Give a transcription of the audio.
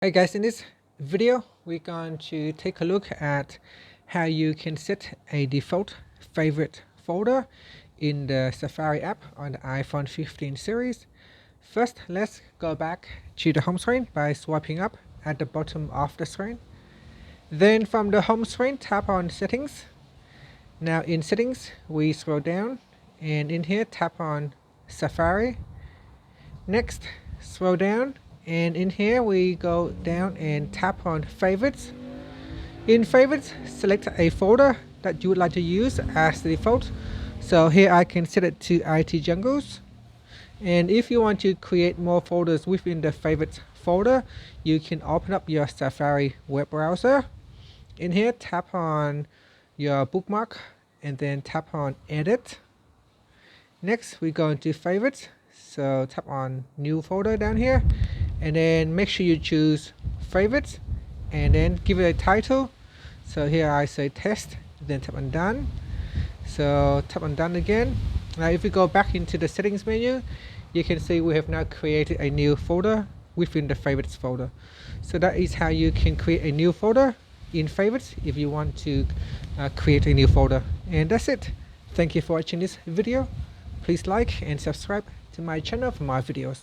Hey guys, in this video we're going to take a look at how you can set a default favorite folder in the Safari app on the iPhone 15 series. First, let's go back to the home screen by swiping up at the bottom of the screen. Then from the home screen, tap on settings. Now in settings, we scroll down and in here tap on Safari. Next, scroll down and in here we go down and tap on favorites. In favorites, select a folder that you would like to use as the default. So here I can set it to IT Jungles. And if you want to create more folders within the favorites folder, you can open up your Safari web browser. In here, tap on your bookmark and then tap on edit. Next, we go into favorites. So tap on new folder down here and then make sure you choose favorites and then give it a title. So here I say test, then tap on done. So tap on done again. Now if we go back into the settings menu, you can see we have now created a new folder within the favorites folder. So that is how you can create a new folder in favorites if you want to create a new folder. And that's it. Thank you for watching this video. Please like and subscribe to my channel for more videos.